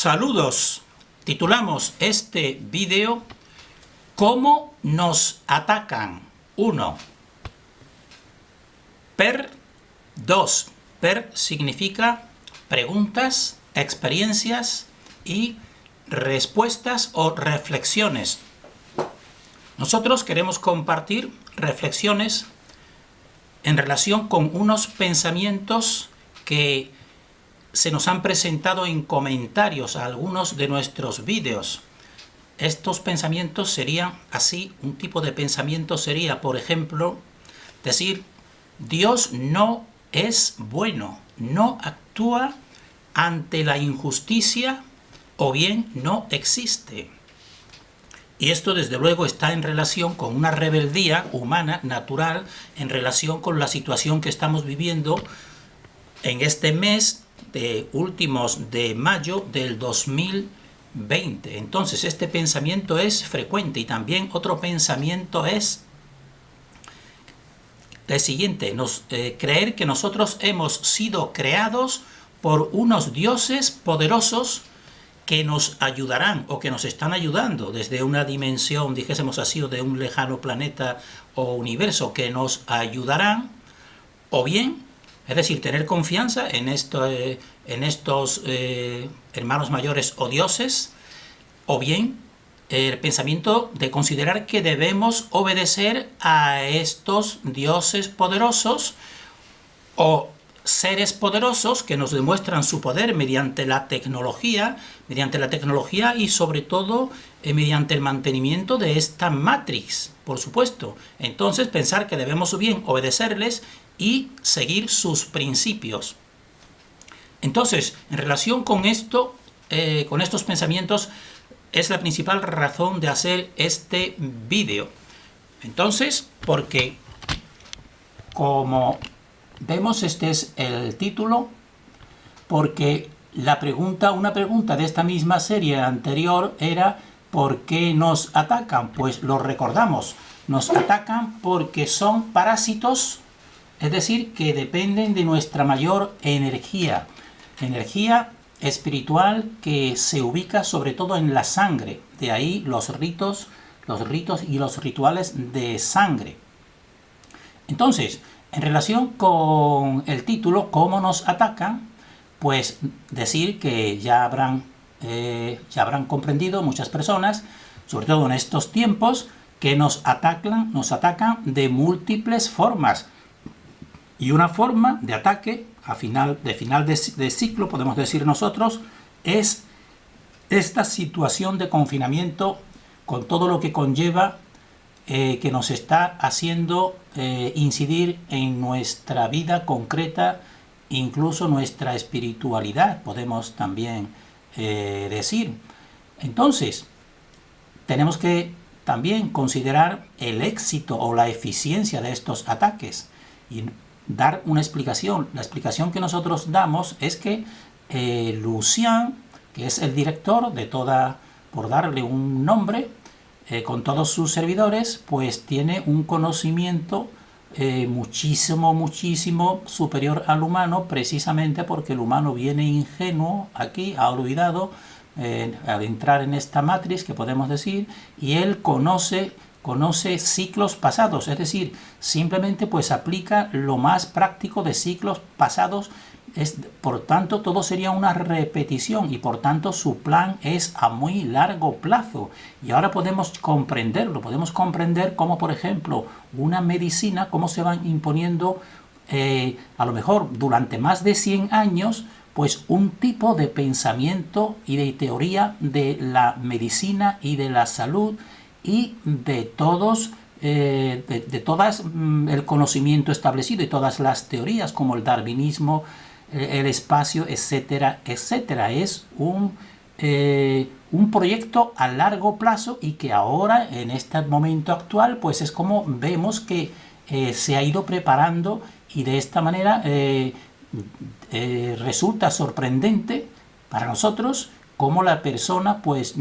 Saludos. Titulamos este vídeo ¿Cómo nos atacan? 1. Per. 2. Per significa preguntas, experiencias y respuestas o reflexiones. Nosotros queremos compartir reflexiones en relación con unos pensamientos que se nos han presentado en comentarios a algunos de nuestros vídeos. Estos pensamientos serían así, un tipo de pensamiento sería, por ejemplo, decir, Dios no es bueno, no actúa ante la injusticia o bien no existe. Y esto desde luego está en relación con una rebeldía humana, natural, en relación con la situación que estamos viviendo en este mes de últimos de mayo del 2020. Entonces este pensamiento es frecuente y también otro pensamiento es el siguiente, creer que nosotros hemos sido creados por unos dioses poderosos que nos ayudarán o que nos están ayudando desde una dimensión, dijésemos así, o de un lejano planeta o universo que nos ayudarán, o bien, es decir, tener confianza en estos hermanos mayores o dioses, o bien el pensamiento de considerar que debemos obedecer a estos dioses poderosos o seres poderosos que nos demuestran su poder mediante la tecnología y sobre todo mediante el mantenimiento de esta Matrix, por supuesto. Entonces pensar que debemos bien obedecerles y seguir sus principios. Entonces, en relación con esto, con estos pensamientos, es la principal razón de hacer este vídeo. Entonces, porque como vemos, este es el título, porque una pregunta de esta misma serie anterior era ¿por qué nos atacan? Pues lo recordamos, nos atacan porque son parásitos, es decir, que dependen de nuestra mayor energía espiritual que se ubica sobre todo en la sangre, de ahí los ritos y los rituales de sangre. Entonces, en relación con el título, ¿cómo nos atacan? Pues decir que ya habrán comprendido muchas personas, sobre todo en estos tiempos, que nos atacan de múltiples formas. Y una forma de ataque de final de ciclo, podemos decir nosotros, es esta situación de confinamiento con todo lo que conlleva, que nos está haciendo incidir en nuestra vida concreta, incluso nuestra espiritualidad, podemos también decir. Entonces, tenemos que también considerar el éxito o la eficiencia de estos ataques y dar una explicación. La explicación que nosotros damos es que Lucian, que es el director de toda, por darle un nombre, con todos sus servidores, pues tiene un conocimiento muchísimo superior al humano, precisamente porque el humano viene ingenuo aquí, ha olvidado al entrar en esta matriz, que podemos decir, y él conoce ciclos pasados, es decir, simplemente pues aplica lo más práctico de ciclos pasados. Por tanto, todo sería una repetición y por tanto su plan es a muy largo plazo. Y ahora podemos comprenderlo, podemos comprender cómo, por ejemplo, una medicina, cómo se van imponiendo a lo mejor durante más de 100 años, pues un tipo de pensamiento y de teoría de la medicina y de la salud y de todas el conocimiento establecido y todas las teorías como el darwinismo, el espacio, etcétera, etcétera. Es un proyecto a largo plazo y que ahora, en este momento actual, pues es como vemos que se ha ido preparando y de esta manera resulta sorprendente para nosotros cómo la persona pues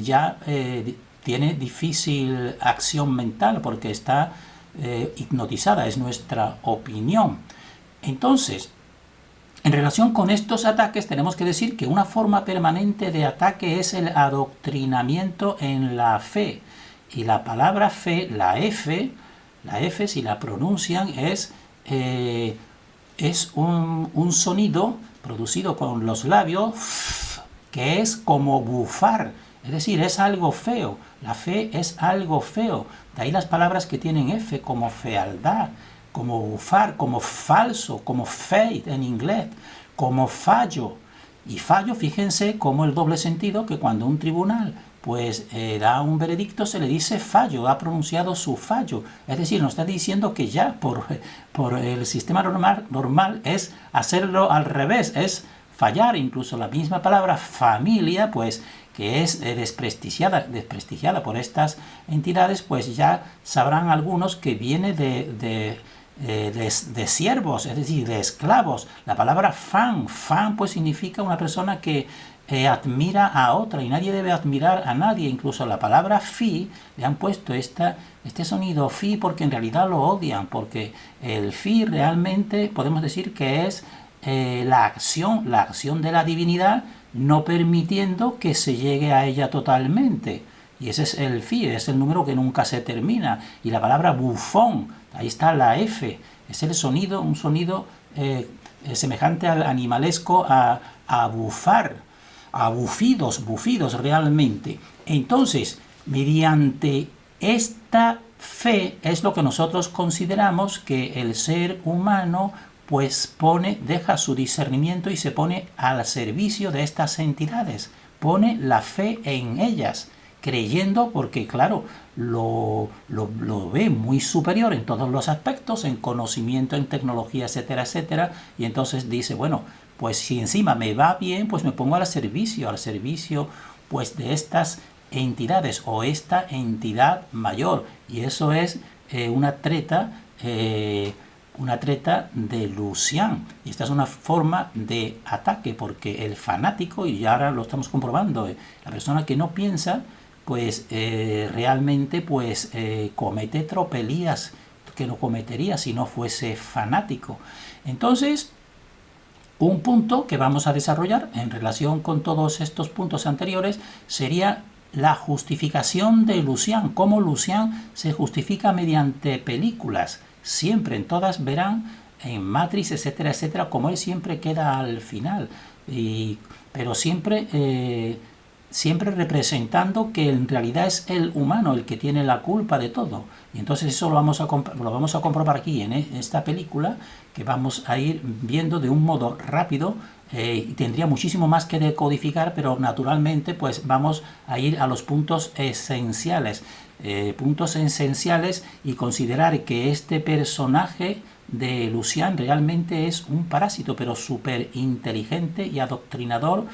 ya tiene difícil acción mental porque está hipnotizada, es nuestra opinión. Entonces, En relación con estos ataques tenemos que decir que una forma permanente de ataque es el adoctrinamiento en la fe. Y la palabra fe, la F si la pronuncian es un sonido producido con los labios que es como bufar, es decir, es algo feo. La fe es algo feo. De ahí las palabras que tienen F, como fealdad, como bufar, como falso, como faith en inglés, como fallo. Y fallo, fíjense como el doble sentido, que cuando un tribunal pues da un veredicto se le dice fallo, ha pronunciado su fallo. Es decir, nos está diciendo que ya por el sistema normal es hacerlo al revés, es fallar. Incluso la misma palabra familia, pues que es desprestigiada por estas entidades, pues ya sabrán algunos que viene de siervos, es decir, de esclavos. La palabra fan pues significa una persona que admira a otra, y nadie debe admirar a nadie. Incluso la palabra fi le han puesto este sonido fi porque en realidad lo odian, porque el fi realmente podemos decir que es la acción de la divinidad, no permitiendo que se llegue a ella totalmente. Y ese es el fi, es el número que nunca se termina. Y la palabra bufón, ahí está la F, es el sonido, un sonido semejante al animalesco a bufar, a bufidos realmente. Entonces, mediante esta fe es lo que nosotros consideramos que el ser humano pues deja su discernimiento y se pone al servicio de estas entidades, pone la fe en ellas, creyendo, porque claro, lo ve muy superior en todos los aspectos, en conocimiento, en tecnología, etcétera, etcétera, y entonces dice, bueno, pues si encima me va bien, pues me pongo al servicio pues de estas entidades o esta entidad mayor, y eso es una treta de Lucian. Y esta es una forma de ataque, porque el fanático, y ahora lo estamos comprobando, la persona que no piensa, pues realmente pues comete tropelías que no cometería si no fuese fanático. Entonces, un punto que vamos a desarrollar en relación con todos estos puntos anteriores sería la justificación de Lucian, cómo Lucian se justifica mediante películas. Siempre, en todas verán, en Matrix, etcétera, etcétera, como él siempre queda al final, pero siempre representando que en realidad es el humano el que tiene la culpa de todo. Y entonces eso lo vamos a comprobar aquí en esta película, que vamos a ir viendo de un modo rápido. Tendría muchísimo más que decodificar, pero naturalmente pues vamos a ir a los puntos esenciales. Y considerar que este personaje de Lucian realmente es un parásito, pero súper inteligente y adoctrinador,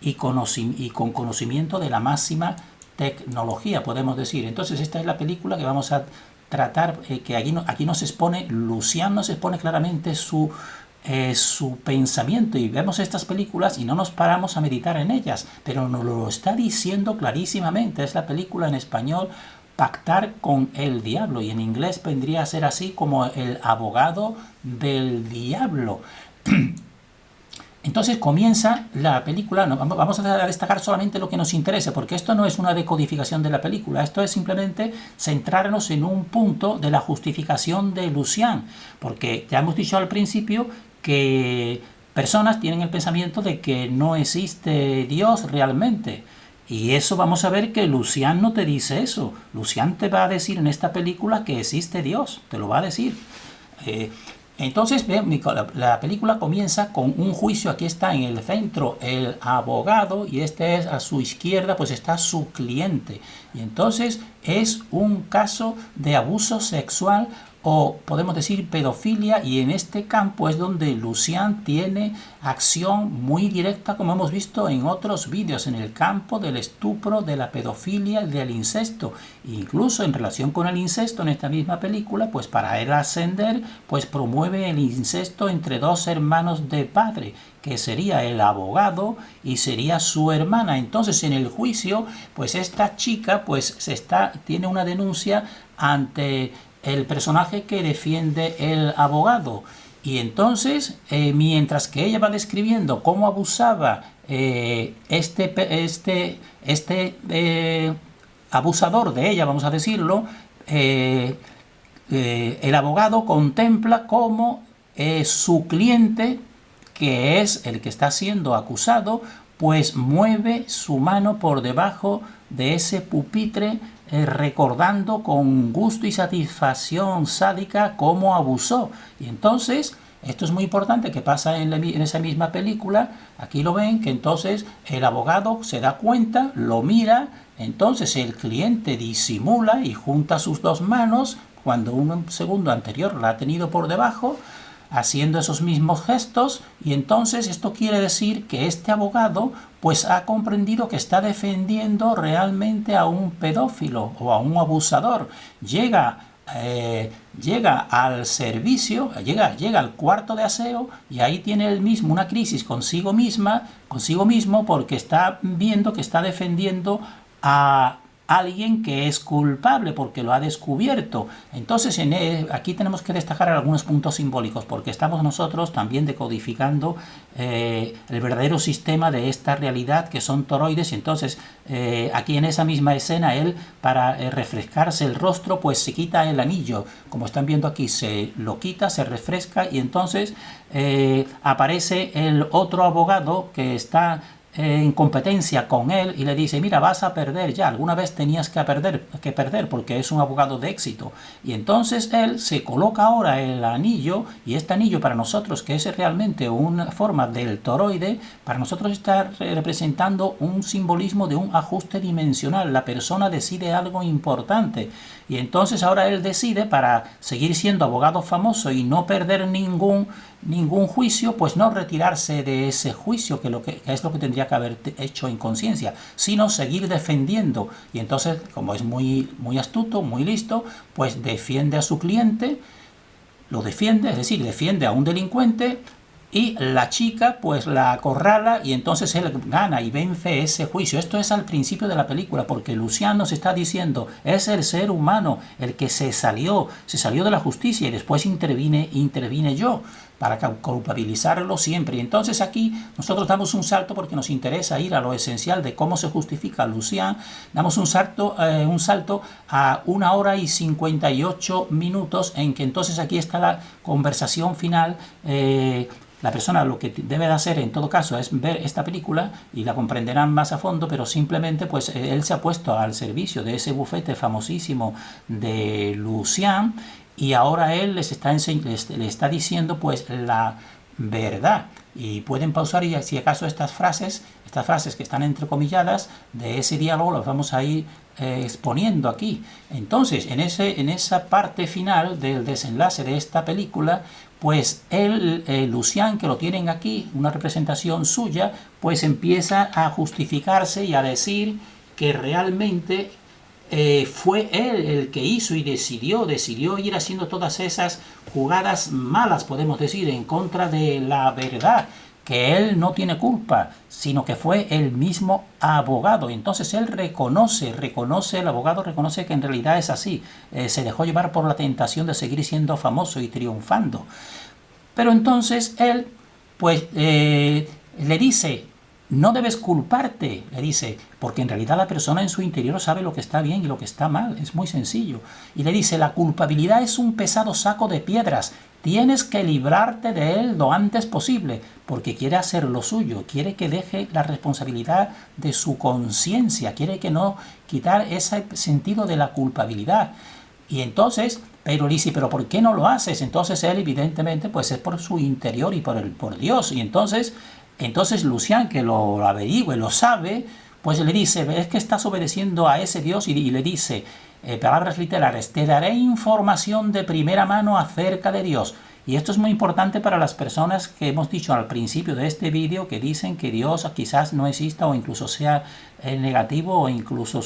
y con conocimiento de la máxima tecnología, podemos decir. Entonces esta es la película que vamos a tratar, que aquí nos expone, Lucian nos expone claramente su pensamiento, y vemos estas películas y no nos paramos a meditar en ellas, pero nos lo está diciendo clarísimamente. Es la película en español Pactar con el Diablo, y en inglés vendría a ser así como El abogado del diablo. Entonces comienza la película, vamos a destacar solamente lo que nos interese, porque esto no es una decodificación de la película, esto es simplemente centrarnos en un punto de la justificación de Lucian, porque ya hemos dicho al principio que personas tienen el pensamiento de que no existe Dios realmente, y eso vamos a ver que Lucian no te dice eso. Lucian te va a decir en esta película que existe Dios, te lo va a decir. Entonces, la película comienza con un juicio. Aquí está en el centro el abogado, y este es a su izquierda, pues está su cliente. Y entonces es un caso de abuso sexual, o podemos decir pedofilia, y en este campo es donde Lucian tiene acción muy directa, como hemos visto en otros vídeos, en el campo del estupro, de la pedofilia y del incesto. Incluso en relación con el incesto, en esta misma película, pues para él ascender, pues promueve el incesto entre dos hermanos de padre, que sería el abogado y sería su hermana. Entonces en el juicio, pues esta chica pues tiene una denuncia ante el personaje que defiende el abogado, Y entonces, mientras que ella va describiendo cómo abusaba este abusador de ella, vamos a decirlo, el abogado contempla cómo su cliente, que es el que está siendo acusado, pues mueve su mano por debajo de ese pupitre, recordando con gusto y satisfacción sádica cómo abusó. Y entonces, esto es muy importante, que pasa en esa misma película. Aquí lo ven, que entonces el abogado se da cuenta, lo mira, entonces el cliente disimula y junta sus dos manos cuando un segundo anterior la ha tenido por debajo, haciendo esos mismos gestos, y entonces esto quiere decir que este abogado pues ha comprendido que está defendiendo realmente a un pedófilo o a un abusador. Llega al servicio, llega al cuarto de aseo, y ahí tiene él mismo una crisis consigo mismo, porque está viendo que está defendiendo a alguien que es culpable porque lo ha descubierto. Entonces aquí tenemos que destacar algunos puntos simbólicos, porque estamos nosotros también decodificando el verdadero sistema de esta realidad, que son toroides. Y entonces aquí en esa misma escena, él, para refrescarse el rostro, pues se quita el anillo, como están viendo aquí, se lo quita, se refresca, y entonces aparece el otro abogado que está en competencia con él, y le dice: mira, vas a perder ya, alguna vez tenías que perder porque es un abogado de éxito. Y entonces él se coloca ahora el anillo, y este anillo para nosotros, que es realmente una forma del toroide, para nosotros está representando un simbolismo de un ajuste dimensional. La persona decide algo importante, y entonces ahora él decide, para seguir siendo abogado famoso y no perder ningún juicio, pues no retirarse de ese juicio, que es lo que tendría que haber hecho en conciencia, sino seguir defendiendo. Y entonces, como es muy astuto, muy listo, pues defiende a su cliente, lo defiende, es decir, defiende a un delincuente, y la chica pues la acorrala, y entonces él gana y vence ese juicio. Esto es al principio de la película, porque Lucian nos está diciendo: es el ser humano el que se salió de la justicia, y después intervine yo para culpabilizarlo siempre. Y entonces aquí nosotros damos un salto, porque nos interesa ir a lo esencial de cómo se justifica Lucian. Damos un salto a 1 hora y 58 minutos, en que entonces aquí está la conversación final. La persona lo que debe de hacer en todo caso es ver esta película, y la comprenderán más a fondo, pero simplemente pues él se ha puesto al servicio de ese bufete famosísimo de Lucian, y ahora él le está diciendo pues la verdad. Y pueden pausar, y si acaso estas frases que están entrecomilladas de ese diálogo las vamos a ir exponiendo aquí. Entonces, en esa parte final del desenlace de esta película, pues Lucian, que lo tienen aquí, una representación suya, pues empieza a justificarse y a decir que realmente fue él el que hizo y decidió ir haciendo todas esas jugadas malas, podemos decir, en contra de la verdad, que él no tiene culpa, sino que fue el mismo abogado. Entonces él el abogado reconoce que en realidad es así, se dejó llevar por la tentación de seguir siendo famoso y triunfando. Pero entonces él pues le dice: no debes culparte, le dice, porque en realidad la persona en su interior sabe lo que está bien y lo que está mal, es muy sencillo. Y le dice: la culpabilidad es un pesado saco de piedras, tienes que librarte de él lo antes posible, porque quiere hacer lo suyo, quiere que deje la responsabilidad de su conciencia, quiere que no quitar ese sentido de la culpabilidad. Y entonces, pero dice: pero ¿por qué no lo haces? Entonces él, evidentemente, pues es por su interior y por Dios. Y entonces Lucian, que lo averigüe, lo sabe, pues le dice: es que estás obedeciendo a ese Dios, y le dice, palabras literales: te daré información de primera mano acerca de Dios. Y esto es muy importante para las personas que hemos dicho al principio de este vídeo, que dicen que Dios quizás no exista, o incluso sea negativo, o incluso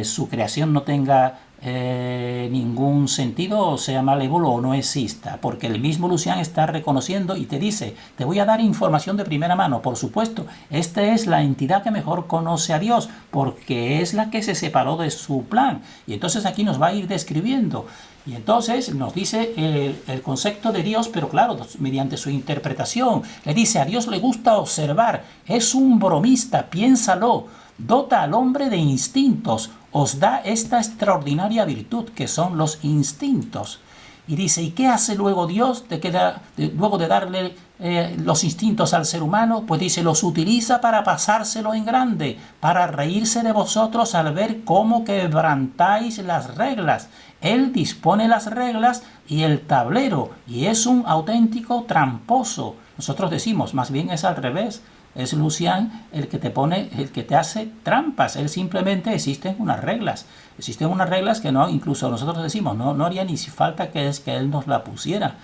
su creación no tenga ningún sentido, o sea malévolo o no exista, porque el mismo Lucian está reconociendo y te dice, te voy a dar información de primera mano, por supuesto, esta es la entidad que mejor conoce a Dios, porque es la que se separó de su plan, y entonces aquí nos va a ir describiendo, y entonces nos dice el concepto de Dios, pero claro, mediante su interpretación, le dice, a Dios le gusta observar, es un bromista, piénsalo, dota al hombre de instintos, os da esta extraordinaria virtud que son los instintos. Y dice, ¿y qué hace luego Dios luego de darle los instintos al ser humano? Pues dice, los utiliza para pasárselo en grande, para reírse de vosotros al ver cómo quebrantáis las reglas. Él dispone las reglas y el tablero, y es un auténtico tramposo. Nosotros decimos, más bien es al revés. Es Lucian el que te pone, el que te hace trampas. Él simplemente existen unas reglas. Existen unas reglas que no, incluso nosotros decimos, no haría ni si falta que él nos la pusiera.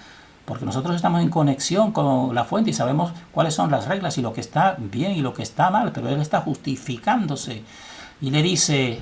Porque nosotros estamos en conexión con la fuente y sabemos cuáles son las reglas y lo que está bien y lo que está mal, pero él está justificándose. Y le dice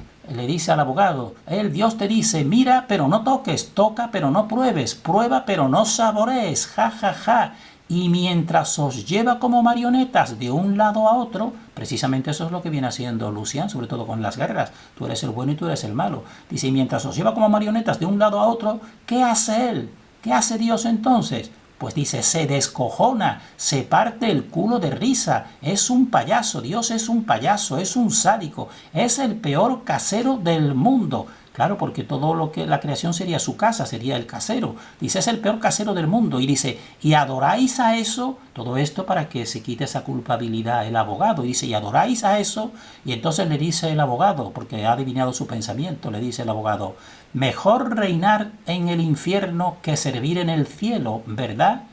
al abogado, Dios te dice, mira pero no toques, toca pero no pruebes, prueba pero no saborees, ja, ja, ja. Y mientras os lleva como marionetas de un lado a otro, precisamente eso es lo que viene haciendo Lucian, sobre todo con las guerras. Tú eres el bueno y tú eres el malo. Dice, y mientras os lleva como marionetas de un lado a otro, ¿qué hace él? ¿Qué hace Dios entonces? Pues dice, se descojona, se parte el culo de risa, es un payaso, Dios es un payaso, es un sádico, es el peor casero del mundo. Claro, porque todo lo que la creación sería su casa, sería el casero. Dice, es el peor casero del mundo. Y dice, y adoráis a eso, todo esto para que se quite esa culpabilidad el abogado. Y dice, y adoráis a eso. Y entonces le dice el abogado, porque ha adivinado su pensamiento, le dice el abogado, mejor reinar en el infierno que servir en el cielo, ¿verdad?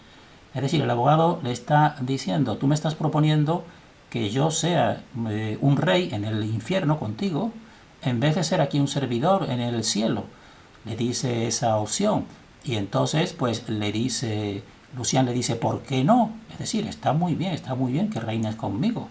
Es decir, el abogado le está diciendo, tú me estás proponiendo que yo sea un rey en el infierno contigo, en vez de ser aquí un servidor en el cielo. Le dice esa opción. Y entonces, pues Lucian le dice, ¿por qué no? Es decir, está muy bien que reines conmigo.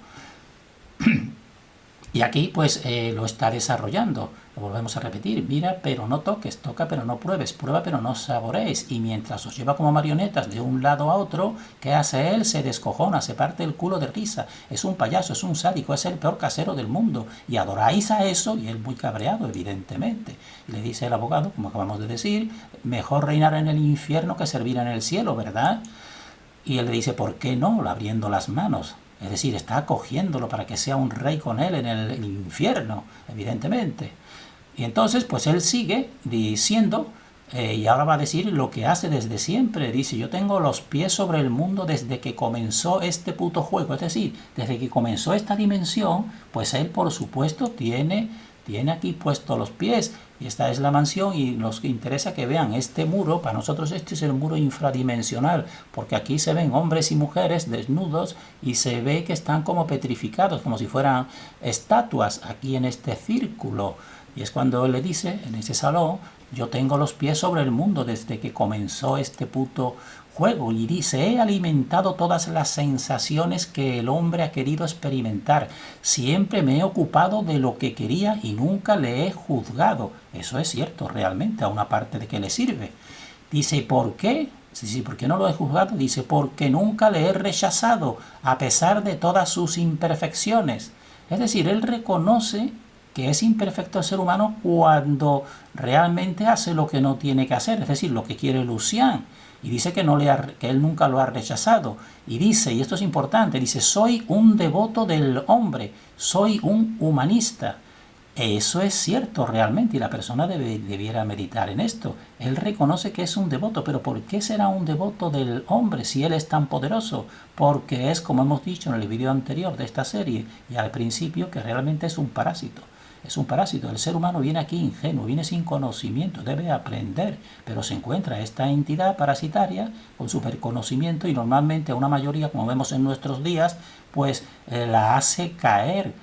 Y aquí pues lo está desarrollando. Lo volvemos a repetir. Mira, pero no toques, toca, pero no pruebes, prueba, pero no saborees. Y mientras os lleva como marionetas de un lado a otro, ¿qué hace él? Se descojona, se parte el culo de risa. Es un payaso, es un sádico, es el peor casero del mundo. Y adoráis a eso, y él muy cabreado, evidentemente. Y le dice el abogado, como acabamos de decir, mejor reinar en el infierno que servir en el cielo, ¿verdad? Y él le dice, ¿por qué no? Abriendo las manos. Es decir, está acogiéndolo para que sea un rey con él en el infierno, evidentemente. Y entonces, pues él sigue diciendo, y ahora va a decir lo que hace desde siempre. Dice, yo tengo los pies sobre el mundo desde que comenzó este puto juego. Es decir, desde que comenzó esta dimensión, pues él, por supuesto, tiene aquí puestos los pies. Y esta es la mansión y nos interesa que vean este muro. Para nosotros este es el muro infradimensional, porque aquí se ven hombres y mujeres desnudos y se ve que están como petrificados, como si fueran estatuas aquí en este círculo. Y es cuando él le dice, en ese salón, yo tengo los pies sobre el mundo desde que comenzó este puto juego. Y dice, he alimentado todas las sensaciones que el hombre ha querido experimentar. Siempre me he ocupado de lo que quería y nunca le he juzgado. Eso es cierto, realmente, a una parte de que le sirve. Dice, ¿por qué? Sí, ¿por qué no lo he juzgado? Dice, porque nunca le he rechazado, a pesar de todas sus imperfecciones. Es decir, él reconoce que es imperfecto el ser humano cuando realmente hace lo que no tiene que hacer, es decir, lo que quiere Lucian. Y dice que él nunca lo ha rechazado. Y dice, y esto es importante, dice, soy un devoto del hombre, soy un humanista. Eso es cierto realmente y la persona debiera meditar en esto. Él reconoce que es un devoto, pero ¿por qué será un devoto del hombre si él es tan poderoso? Porque es, como hemos dicho en el vídeo anterior de esta serie y al principio, que realmente es un parásito. Es un parásito. El ser humano viene aquí ingenuo, viene sin conocimiento, debe aprender, pero se encuentra esta entidad parasitaria con superconocimiento y normalmente a una mayoría, como vemos en nuestros días, pues la hace caer.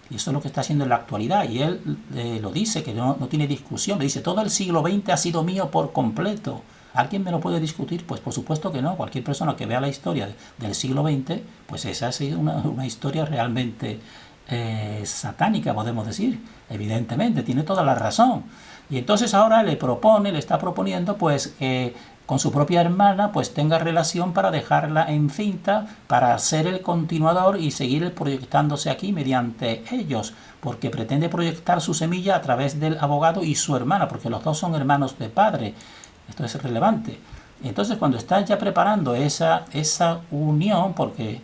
Y eso es lo que está haciendo en la actualidad. Y él lo dice, que no tiene discusión. Le dice, todo el siglo XX ha sido mío por completo. ¿Alguien me lo puede discutir? Pues por supuesto que no. Cualquier persona que vea la historia del siglo XX, pues esa ha sido una historia realmente satánica, podemos decir. Evidentemente, tiene toda la razón. Y entonces ahora le está proponiendo pues que con su propia hermana pues tenga relación para dejarla encinta, para ser el continuador y seguir proyectándose aquí mediante ellos, porque pretende proyectar su semilla a través del abogado y su hermana, porque los dos son hermanos de padre. Esto es relevante. Entonces cuando está ya preparando esa unión, porque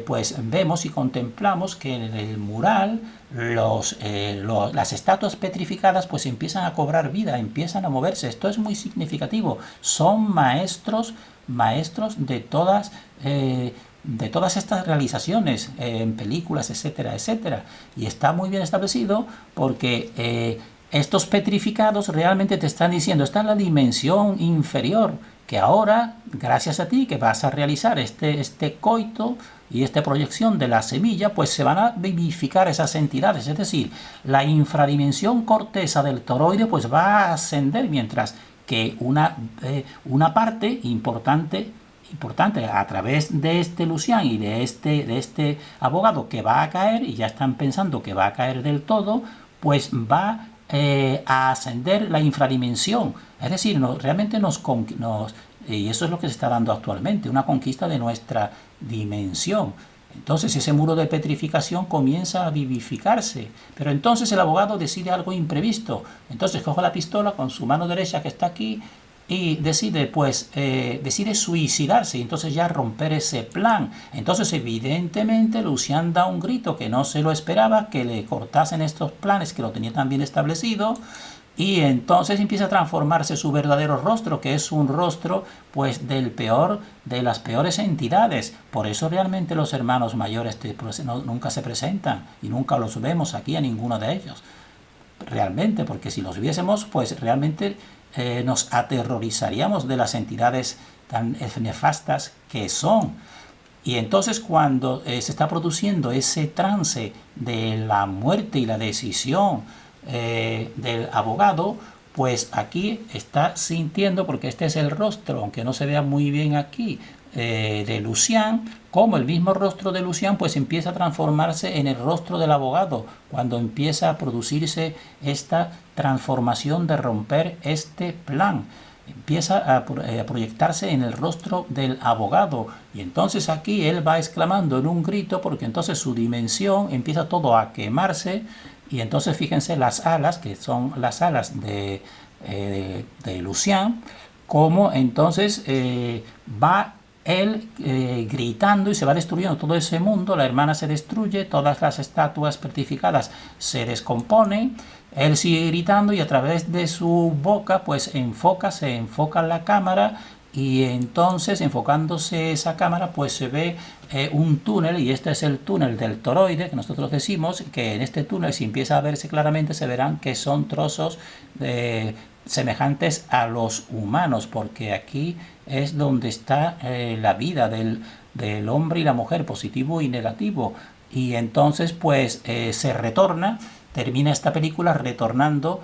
pues vemos y contemplamos que en el mural las estatuas petrificadas pues empiezan a cobrar vida, empiezan a moverse. Esto es muy significativo. Son maestros de todas estas realizaciones en películas, etcétera, etcétera. Y está muy bien establecido porque estos petrificados realmente te están diciendo, esta es la dimensión inferior, que ahora, gracias a ti, que vas a realizar este coito y esta proyección de la semilla, pues se van a vivificar esas entidades. Es decir, la infradimensión corteza del toroide pues va a ascender, mientras que una parte importante a través de este Lucián y de este abogado que va a caer, y ya están pensando que va a caer del todo, pues va a ascender la infradimensión. Es decir, realmente y eso es lo que se está dando actualmente, una conquista de nuestra dimensión. Entonces ese muro de petrificación comienza a vivificarse, pero entonces el abogado decide algo imprevisto. Entonces coge la pistola con su mano derecha que está aquí y decide suicidarse y entonces ya romper ese plan. Entonces evidentemente Lucián da un grito que no se lo esperaba, que le cortasen estos planes que lo tenía tan bien establecido, y entonces empieza a transformarse su verdadero rostro, que es un rostro pues de las peores entidades. Por eso realmente los hermanos mayores nunca se presentan y nunca los vemos aquí a ninguno de ellos. Realmente, porque si los viésemos, pues realmente nos aterrorizaríamos de las entidades tan nefastas que son. Y entonces cuando se está produciendo ese trance de la muerte y la decisión del abogado, pues aquí está sintiendo, porque este es el rostro, aunque no se vea muy bien aquí, de Lucián, como el mismo rostro de Lucián pues empieza a transformarse en el rostro del abogado, cuando empieza a producirse esta transformación de romper este plan. Empieza a proyectarse en el rostro del abogado, y entonces aquí él va exclamando en un grito, porque entonces su dimensión empieza todo a quemarse. Y entonces fíjense las alas, que son las alas de Lucián, como entonces va él gritando y se va destruyendo todo ese mundo. La hermana se destruye, todas las estatuas petrificadas se descomponen, él sigue gritando y a través de su boca pues se enfoca la cámara, y entonces enfocándose esa cámara pues se ve un túnel, y este es el túnel del toroide que nosotros decimos, que en este túnel, si empieza a verse claramente, se verán que son trozos semejantes a los humanos, porque aquí es donde está la vida del hombre y la mujer, positivo y negativo. Y entonces pues se retorna, termina esta película retornando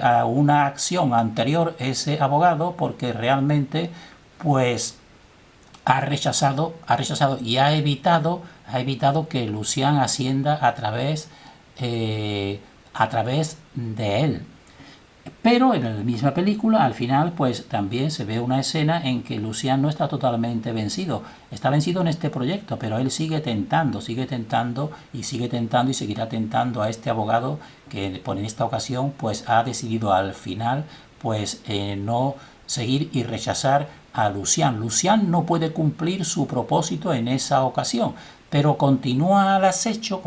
a una acción anterior ese abogado, porque realmente pues ha rechazado y ha evitado que Lucián ascienda a través de él. Pero en la misma película, al final, pues también se ve una escena en que Lucián no está totalmente vencido. Está vencido en este proyecto, pero él sigue tentando y seguirá tentando a este abogado que en esta ocasión pues ha decidido al final pues no seguir y rechazar a Lucián. Lucián no puede cumplir su propósito en esa ocasión, pero continúa al acecho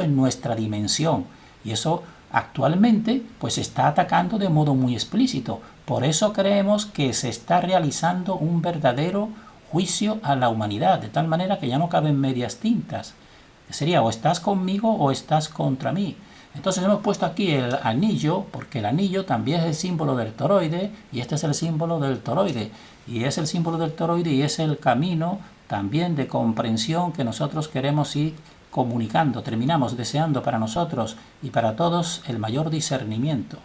en nuestra dimensión, y eso actualmente pues se está atacando de modo muy explícito. Por eso creemos que se está realizando un verdadero juicio a la humanidad, de tal manera que ya no caben medias tintas. Sería o estás conmigo o estás contra mí. Entonces hemos puesto aquí el anillo, porque el anillo también es el símbolo del toroide, y este es el símbolo del toroide, y es el símbolo del toroide y es el camino también de comprensión que nosotros queremos ir comunicando. Terminamos deseando para nosotros y para todos el mayor discernimiento.